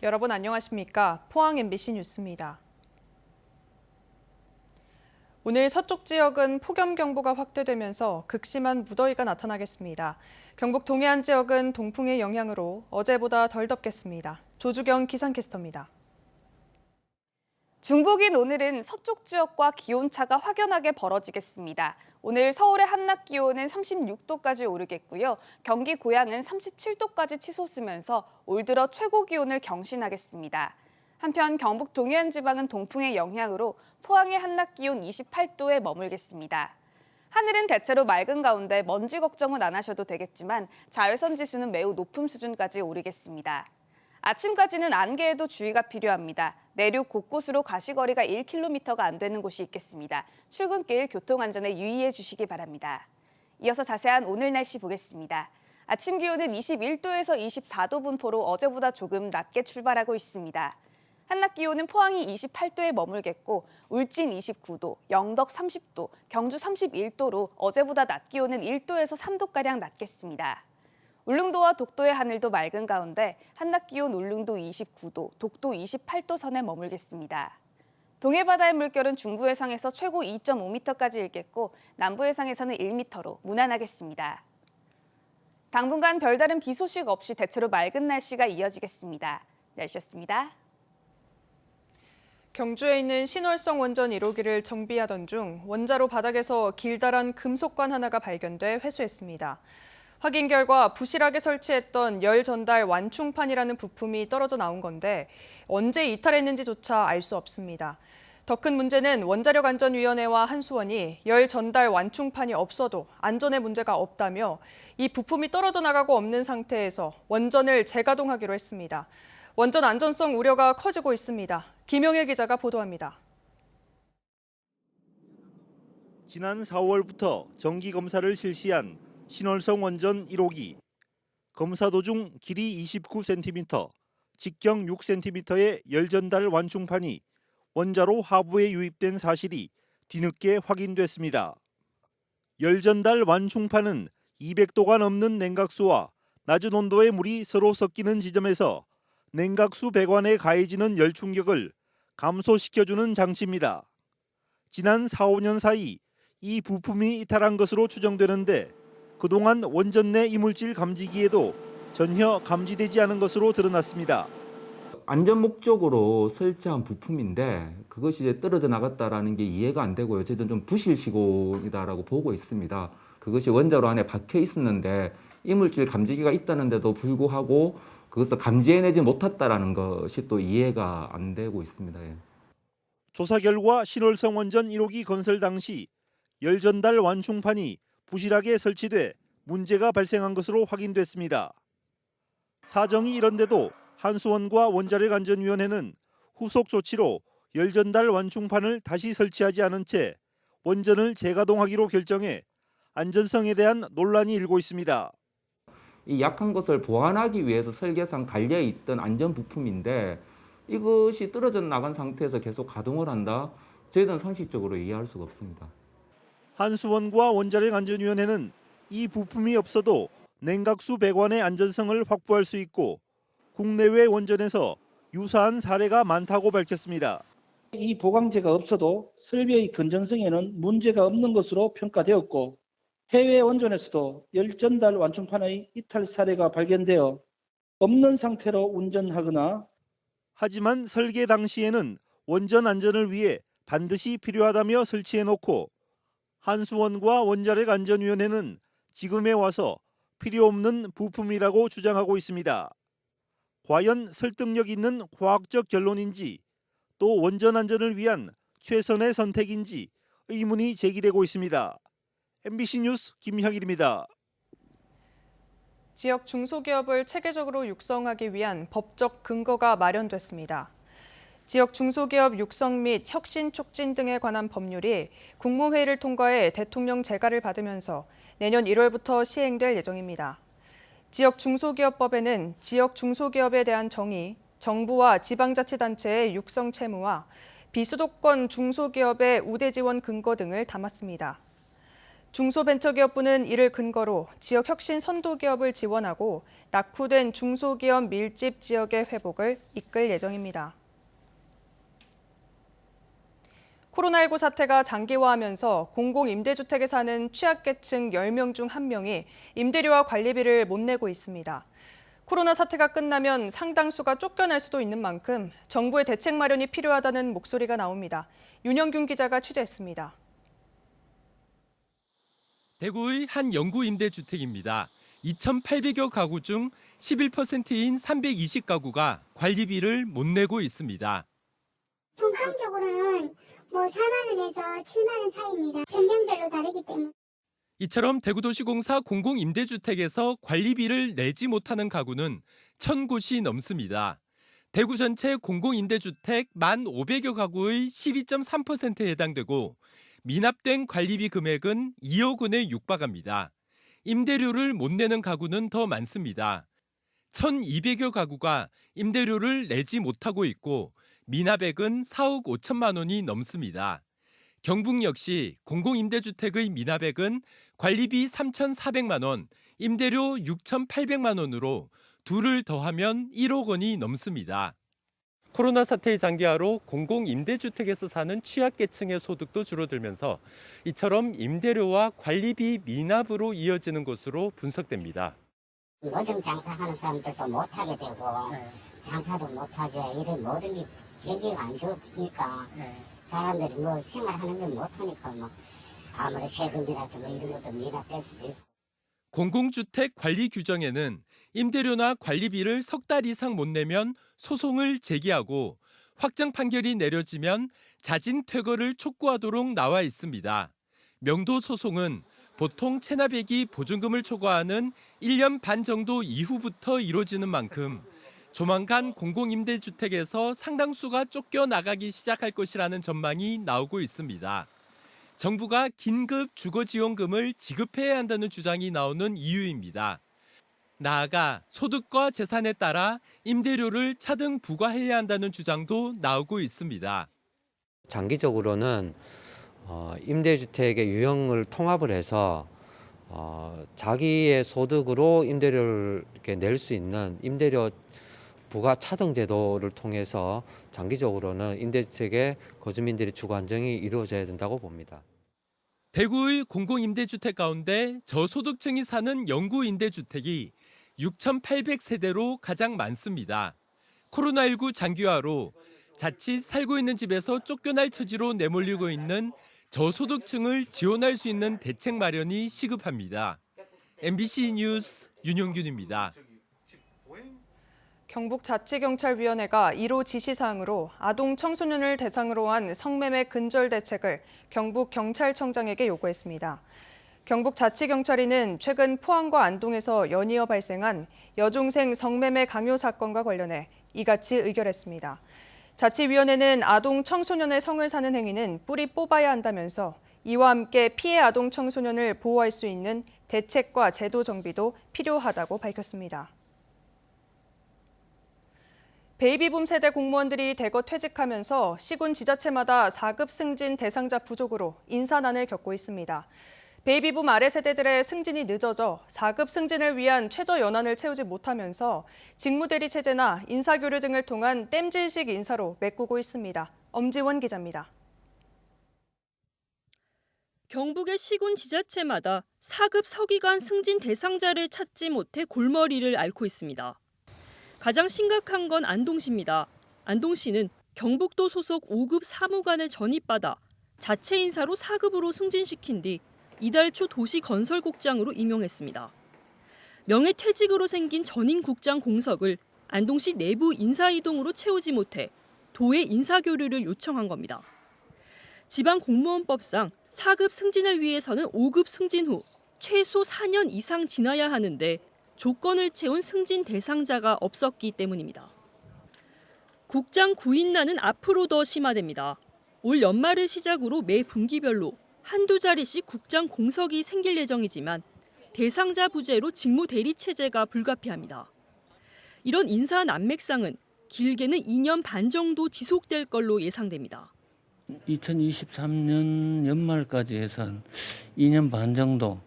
여러분 안녕하십니까? 포항 MBC 뉴스입니다. 오늘 서쪽 지역은 폭염경보가 확대되면서 극심한 무더위가 나타나겠습니다. 경북 동해안 지역은 동풍의 영향으로 어제보다 덜 덥겠습니다. 조주경 기상캐스터입니다. 중복인 오늘은 서쪽 지역과 기온차가 확연하게 벌어지겠습니다. 오늘 서울의 한낮 기온은 36도까지 오르겠고요. 경기 고양은 37도까지 치솟으면서 올 들어 최고 기온을 경신하겠습니다. 한편 경북 동해안 지방은 동풍의 영향으로 포항의 한낮 기온 28도에 머물겠습니다. 하늘은 대체로 맑은 가운데 먼지 걱정은 안 하셔도 되겠지만 자외선 지수는 매우 높은 수준까지 오르겠습니다. 아침까지는 안개에도 주의가 필요합니다. 내륙 곳곳으로 가시거리가 1km가 안 되는 곳이 있겠습니다. 출근길 교통안전에 유의해 주시기 바랍니다. 이어서 자세한 오늘 날씨 보겠습니다. 아침 기온은 21도에서 24도 분포로 어제보다 조금 낮게 출발하고 있습니다. 한낮 기온은 포항이 28도에 머물겠고 울진 29도, 영덕 30도, 경주 31도로 어제보다 낮 기온은 1도에서 3도가량 낮겠습니다. 울릉도와 독도의 하늘도 맑은 가운데 한낮 기온 울릉도 29도, 독도 28도 선에 머물겠습니다. 동해바다의 물결은 중부 해상에서 최고 2.5m까지 일겠고 남부 해상에서는 1m로 무난하겠습니다. 당분간 별다른 비 소식 없이 대체로 맑은 날씨가 이어지겠습니다. 날씨였습니다. 경주에 있는 신월성 원전 1호기를 정비하던 중 원자로 바닥에서 길다란 금속관 하나가 발견돼 회수했습니다. 확인 결과 부실하게 설치했던 열 전달 완충판이라는 부품이 떨어져 나온 건데 언제 이탈했는지조차 알 수 없습니다. 더 큰 문제는 원자력안전위원회와 한수원이 열 전달 완충판이 없어도 안전에 문제가 없다며 이 부품이 떨어져 나가고 없는 상태에서 원전을 재가동하기로 했습니다. 원전 안전성 우려가 커지고 있습니다. 김용일 기자가 보도합니다. 지난 4월부터 정기 검사를 실시한 신월성 원전 1호기. 검사 도중 길이 29cm, 직경 6cm의 열전달 완충판이 원자로 하부에 유입된 사실이 뒤늦게 확인됐습니다. 열전달 완충판은 200도가 넘는 냉각수와 낮은 온도의 물이 서로 섞이는 지점에서 냉각수 배관에 가해지는 열 충격을 감소시켜주는 장치입니다. 지난 4, 5년 사이 이 부품이 이탈한 것으로 추정되는데 그동안 원전 내 이물질 감지기에도 전혀 감지되지 않은 것으로 드러났습니다. 안전 목적으로 설치한 부품인데 그것이 이제 떨어져 나갔다라는 게 이해가 안 되고요. 저희들은 좀 부실 시공이다라고 보고 있습니다. 그것이 원자로 안에 박혀 있었는데 이물질 감지기가 있다는데도 불구하고 그것을 감지해내지 못했다라는 것이 또 이해가 안 되고 있습니다. 예. 조사 결과 신월성 원전 1호기 건설 당시 열전달 완충판이 부실하게 설치돼 문제가 발생한 것으로 확인됐습니다. 사정이 이런데도 한수원과 원자력안전위원회는 후속 조치로 열전달 완충판을 다시 설치하지 않은 채 원전을 재가동하기로 결정해 안전성에 대한 논란이 일고 있습니다. 이 약한 것을 보완하기 위해서 설계상 달려있던 안전 부품인데 이것이 떨어져 나간 상태에서 계속 가동을 한다? 저희들은 상식적으로 이해할 수가 없습니다. 한수원과 원자력안전위원회는 이 부품이 없어도 냉각수 배관의 안전성을 확보할 수 있고 국내외 원전에서 유사한 사례가 많다고 밝혔습니다. 이 보강제가 없어도 설비의 건전성에는 문제가 없는 것으로 평가되었고 해외 원전에서도 열전달 완충판의 이탈 사례가 발견되어 없는 상태로 운전하거나 하지만 설계 당시에는 원전 안전을 위해 반드시 필요하다며 설치해놓고 한수원과 원자력안전위원회는 지금에 와서 필요 없는 부품이라고 주장하고 있습니다. 과연 설득력 있는 과학적 결론인지 또 원전 안전을 위한 최선의 선택인지 의문이 제기되고 있습니다. MBC 뉴스 김형일입니다. 지역 중소기업을 체계적으로 육성하기 위한 법적 근거가 마련됐습니다. 지역 중소기업 육성 및 혁신 촉진 등에 관한 법률이 국무회의를 통과해 대통령 재가를 받으면서 내년 1월부터 시행될 예정입니다. 지역 중소기업법에는 지역 중소기업에 대한 정의, 정부와 지방자치단체의 육성 채무와 비수도권 중소기업의 우대 지원 근거 등을 담았습니다. 중소벤처기업부는 이를 근거로 지역 혁신 선도기업을 지원하고 낙후된 중소기업 밀집 지역의 회복을 이끌 예정입니다. 코로나19 사태가 장기화하면서 공공임대주택에 사는 취약계층 10명 중 1명이 임대료와 관리비를 못 내고 있습니다. 코로나 사태가 끝나면 상당수가 쫓겨날 수도 있는 만큼 정부의 대책 마련이 필요하다는 목소리가 나옵니다. 윤영균 기자가 취재했습니다. 대구의 한 영구 임대주택입니다. 2,800여 가구 중 11%인 320가구가 관리비를 못 내고 있습니다. 통상적으로는 4만 원에서 7만 원 사이입니다. 전년별로 다르기 때문에. 이처럼 대구도시공사 공공임대주택에서 관리비를 내지 못하는 가구는 1,000곳이 넘습니다. 대구 전체 공공임대주택 1,500여 가구의 12.3%에 해당되고 미납된 관리비 금액은 2억 원에 육박합니다. 임대료를 못 내는 가구는 더 많습니다. 1,200여 가구가 임대료를 내지 못하고 있고 미납액은 4억 5천만 원이 넘습니다. 경북 역시 공공임대주택의 미납액은 관리비 3,400만 원, 임대료 6,800만 원으로 둘을 더하면 1억 원이 넘습니다. 코로나 사태의 장기화로 공공임대주택에서 사는 취약계층의 소득도 줄어들면서 이처럼 임대료와 관리비 미납으로 이어지는 것으로 분석됩니다. 노점 장사하는 사람들도 못하게 되고 장사도 못하죠. 이런 모든 게 경기가 안 좋으니까 사람들이 생활하는 걸 못하니까 아무리 세금이라도 이런 것도 미납될 수도 있고. 공공주택 관리 규정에는 임대료나 관리비를 석 달 이상 못 내면 소송을 제기하고 확정 판결이 내려지면 자진 퇴거를 촉구하도록 나와 있습니다. 명도 소송은 보통 체납액이 보증금을 초과하는 1년 반 정도 이후부터 이루어지는 만큼 조만간 공공임대주택에서 상당수가 쫓겨나가기 시작할 것이라는 전망이 나오고 있습니다. 정부가 긴급 주거지원금을 지급해야 한다는 주장이 나오는 이유입니다. 나아가 소득과 재산에 따라 임대료를 차등 부과해야 한다는 주장도 나오고 있습니다. 장기적으로는 임대주택의 유형을 통합을 해서 자기의 소득으로 임대료를 이렇게 낼 수 있는 임대료 부과 차등 제도를 통해서 장기적으로는 임대주택의 거주민들의 주거 안정이 이루어져야 된다고 봅니다. 대구의 공공임대주택 가운데 저소득층이 사는 영구 임대주택이 6,800세대로 가장 많습니다. 코로나19 장기화로 자칫 살고 있는 집에서 쫓겨날 처지로 내몰리고 있는 저소득층을 지원할 수 있는 대책 마련이 시급합니다. MBC 뉴스 윤영균입니다. 경북자치경찰위원회가 1호 지시사항으로 아동 청소년을 대상으로 한 성매매 근절 대책을 경북경찰청장에게 요구했습니다. 경북자치경찰위는 최근 포항과 안동에서 연이어 발생한 여중생 성매매 강요 사건과 관련해 이같이 의결했습니다. 자치위원회는 아동 청소년의 성을 사는 행위는 뿌리 뽑아야 한다면서 이와 함께 피해 아동 청소년을 보호할 수 있는 대책과 제도 정비도 필요하다고 밝혔습니다. 베이비붐 세대 공무원들이 대거 퇴직하면서 시군 지자체마다 4급 승진 대상자 부족으로 인사난을 겪고 있습니다. 베이비붐 아래 세대들의 승진이 늦어져 4급 승진을 위한 최저 연한을 채우지 못하면서 직무대리 체제나 인사교류 등을 통한 땜질식 인사로 메꾸고 있습니다. 엄지원 기자입니다. 경북의 시군 지자체마다 4급 서기관 승진 대상자를 찾지 못해 골머리를 앓고 있습니다. 가장 심각한 건 안동시입니다. 안동시는 경북도 소속 5급 사무관을 전입받아 자체 인사로 4급으로 승진시킨 뒤 이달 초 도시건설국장으로 임용했습니다. 명예퇴직으로 생긴 전임 국장 공석을 안동시 내부 인사이동으로 채우지 못해 도의 인사교류를 요청한 겁니다. 지방공무원법상 4급 승진을 위해서는 5급 승진 후 최소 4년 이상 지나야 하는데 조건을 채운 승진 대상자가 없었기 때문입니다. 국장 구인난은 앞으로 더 심화됩니다. 올 연말을 시작으로 매 분기별로 한두 자리씩 국장 공석이 생길 예정이지만 대상자 부재로 직무 대리 체제가 불가피합니다. 이런 인사 난맥상은 길게는 2년 반 정도 지속될 걸로 예상됩니다. 2023년 연말까지 해서 한 2년 반 정도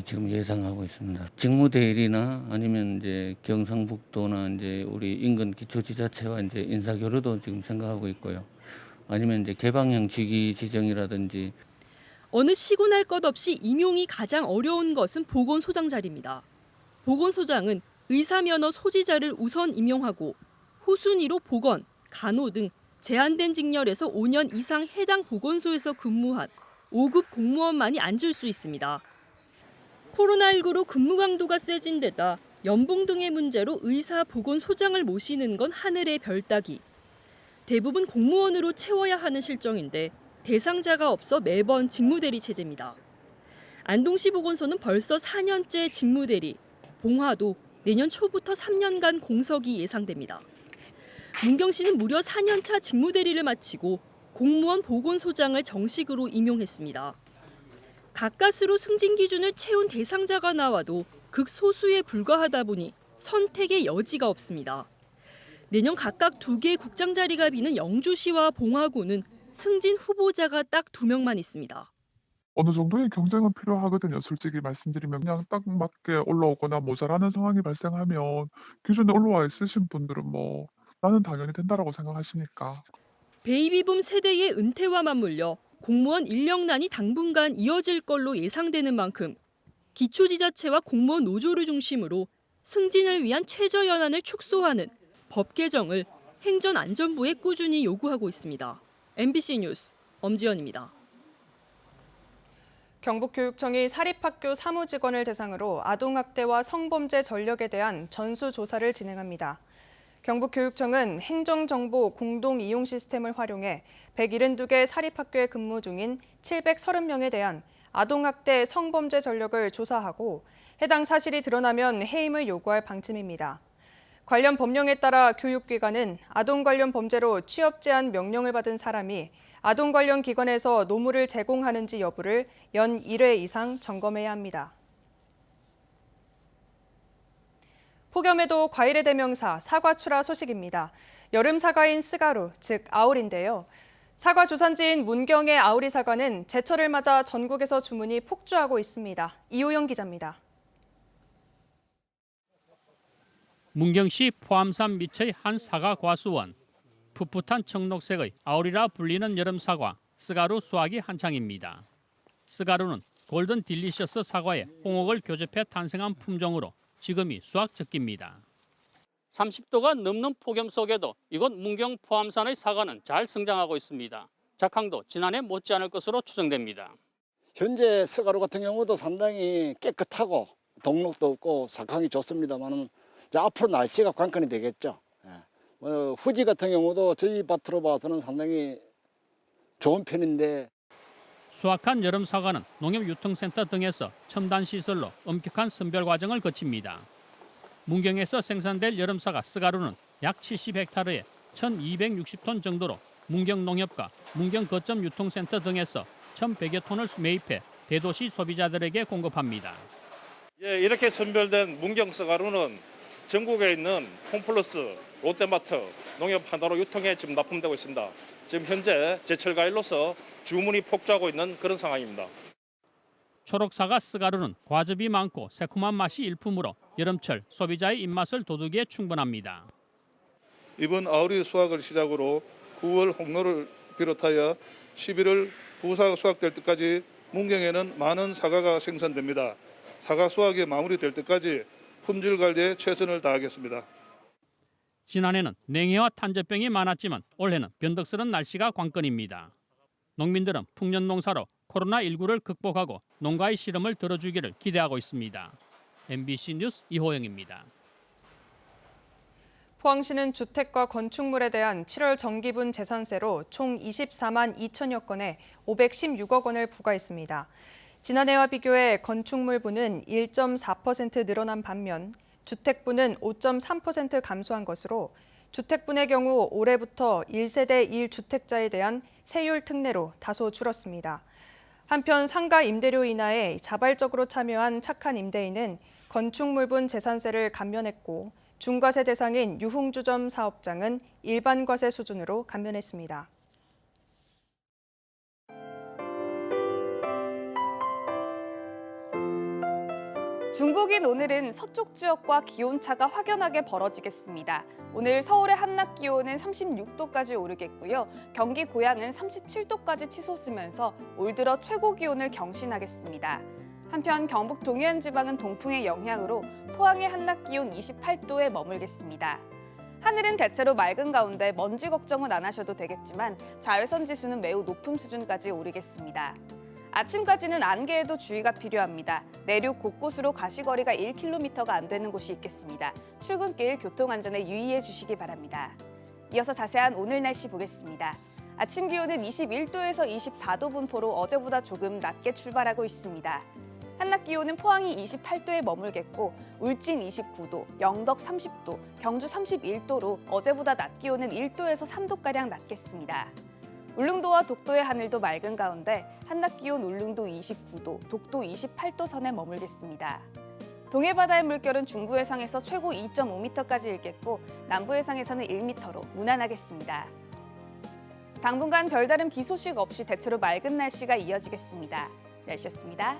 지금 예상하고 있습니다. 직무대일이나 아니면 이제 경상북도나 이제 우리 인근 기초지자체와 이제 인사교류도 지금 생각하고 있고요. 아니면 이제 개방형 직위 지정이라든지. 어느 시군할 것 없이 임용이 가장 어려운 것은 보건소장 자리입니다. 보건소장은 의사면허 소지자를 우선 임용하고 후순위로 보건, 간호 등 제한된 직렬에서 5년 이상 해당 보건소에서 근무한 5급 공무원만이 앉을 수 있습니다. 코로나19로 근무 강도가 세진 데다 연봉 등의 문제로 의사 보건소장을 모시는 건 하늘의 별 따기. 대부분 공무원으로 채워야 하는 실정인데 대상자가 없어 매번 직무대리 체제입니다. 안동시 보건소는 벌써 4년째 직무대리, 봉화도 내년 초부터 3년간 공석이 예상됩니다. 문경시는 무려 4년차 직무대리를 마치고 공무원 보건소장을 정식으로 임용했습니다. 가까스로 승진 기준을 채운 대상자가 나와도 극소수에 불과하다 보니 선택의 여지가 없습니다. 내년 각각 2개의 국장 자리가 비는 영주시와 봉화구는 승진 후보자가 딱 2명만 있습니다. 어느 정도의 경쟁은 필요하거든요. 솔직히 말씀드리면 그냥 딱 맞게 올라오거나 모자라는 상황이 발생하면 기존에 올라와 있으신 분들은 뭐 나는 당연히 된다라고 생각하시니까. 베이비붐 세대의 은퇴와 맞물려 공무원 인력난이 당분간 이어질 걸로 예상되는 만큼 기초지자체와 공무원 노조를 중심으로 승진을 위한 최저연한을 축소하는 법 개정을 행정안전부에 꾸준히 요구하고 있습니다. MBC 뉴스 엄지연입니다. 경북교육청이 사립학교 사무직원을 대상으로 아동학대와 성범죄 전력에 대한 전수조사를 진행합니다. 경북교육청은 행정정보 공동이용 시스템을 활용해 172개 사립학교에 근무 중인 730명에 대한 아동학대 성범죄 전력을 조사하고 해당 사실이 드러나면 해임을 요구할 방침입니다. 관련 법령에 따라 교육기관은 아동 관련 범죄로 취업 제한 명령을 받은 사람이 아동 관련 기관에서 노무를 제공하는지 여부를 연 1회 이상 점검해야 합니다. 폭염에도 과일의 대명사 사과추라 소식입니다. 여름 사과인 스가루, 즉 아울인데요. 사과 주산지인 문경의 아우리 사과는 제철을 맞아 전국에서 주문이 폭주하고 있습니다. 이호영 기자입니다. 문경시 포암산 밑의 한 사과 과수원. 풋풋한 청록색의 아우리라 불리는 여름 사과, 스가루 수확이 한창입니다. 스가루는 골든 딜리셔스 사과에 홍옥을 교접해 탄생한 품종으로 지금이 수확 적기입니다. 30도가 넘는 폭염 속에도 이곳 문경 포암산의 사과는 잘 성장하고 있습니다. 작황도 지난해 못지않을 것으로 추정됩니다. 현재 스가루 같은 경우도 상당히 깨끗하고 동록도 없고 작황이 좋습니다만 앞으로 날씨가 관건이 되겠죠. 후지 같은 경우도 저희 밭으로 봐서는 상당히 좋은 편인데 수확한 여름 사과는 농협유통센터 등에서 첨단 시설로 엄격한 선별 과정을 거칩니다. 문경에서 생산될 여름 사과 스가루는 약 70헥타르에 1,260톤 정도로 문경 농협과 문경 거점 유통센터 등에서 1,100여 톤을 매입해 대도시 소비자들에게 공급합니다. 이렇게 선별된 문경 스가루는 전국에 있는 홈플러스, 롯데마트, 농협 하나로 유통에 지금 납품되고 있습니다. 지금 현재 제철 과일로서 주문이 폭주하고 있는 그런 상황입니다. 초록사과 스가루는 과즙이 많고 새콤한 맛이 일품으로 여름철 소비자의 입맛을 돋우기에 충분합니다. 이번 아우리 수확을 시작으로 9월 홍로를 비롯하여 11월 부사가 수확될 때까지 문경에는 많은 사과가 생산됩니다. 사과 수확이 마무리될 때까지 품질 관리에 최선을 다하겠습니다. 지난해는 냉해와 탄저병이 많았지만 올해는 변덕스런 날씨가 관건입니다. 농민들은 풍년 농사로 코로나19를 극복하고 농가의 시름을 들어주기를 기대하고 있습니다. MBC 뉴스 이호영입니다. 포항시는 주택과 건축물에 대한 7월 정기분 재산세로 총 24만 2천여 건에 516억 원을 부과했습니다. 지난해와 비교해 건축물분은 1.4% 늘어난 반면 주택분은 5.3% 감소한 것으로 주택분의 경우 올해부터 1세대 1주택자에 대한 세율 특례로 다소 줄었습니다. 한편 상가 임대료 인하에 자발적으로 참여한 착한 임대인은 건축물분 재산세를 감면했고 중과세 대상인 유흥주점 사업장은 일반 과세 수준으로 감면했습니다. 중국인 오늘은 서쪽 지역과 기온차가 확연하게 벌어지겠습니다. 오늘 서울의 한낮 기온은 36도까지 오르겠고요. 경기 고양은 37도까지 치솟으면서 올 들어 최고 기온을 경신하겠습니다. 한편 경북 동해안 지방은 동풍의 영향으로 포항의 한낮 기온 28도에 머물겠습니다. 하늘은 대체로 맑은 가운데 먼지 걱정은 안 하셔도 되겠지만 자외선 지수는 매우 높은 수준까지 오르겠습니다. 아침까지는 안개에도 주의가 필요합니다. 내륙 곳곳으로 가시거리가 1km가 안 되는 곳이 있겠습니다. 출근길 교통안전에 유의해 주시기 바랍니다. 이어서 자세한 오늘 날씨 보겠습니다. 아침 기온은 21도에서 24도 분포로 어제보다 조금 낮게 출발하고 있습니다. 한낮 기온은 포항이 28도에 머물겠고 울진 29도, 영덕 30도, 경주 31도로 어제보다 낮 기온은 1도에서 3도가량 낮겠습니다. 울릉도와 독도의 하늘도 맑은 가운데 한낮 기온 울릉도 29도, 독도 28도 선에 머물겠습니다. 동해바다의 물결은 중부 해상에서 최고 2.5m까지 일겠고 남부 해상에서는 1m로 무난하겠습니다. 당분간 별다른 비 소식 없이 대체로 맑은 날씨가 이어지겠습니다. 날씨였습니다.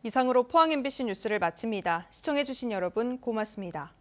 이상으로 포항 MBC 뉴스를 마칩니다. 시청해주신 여러분 고맙습니다.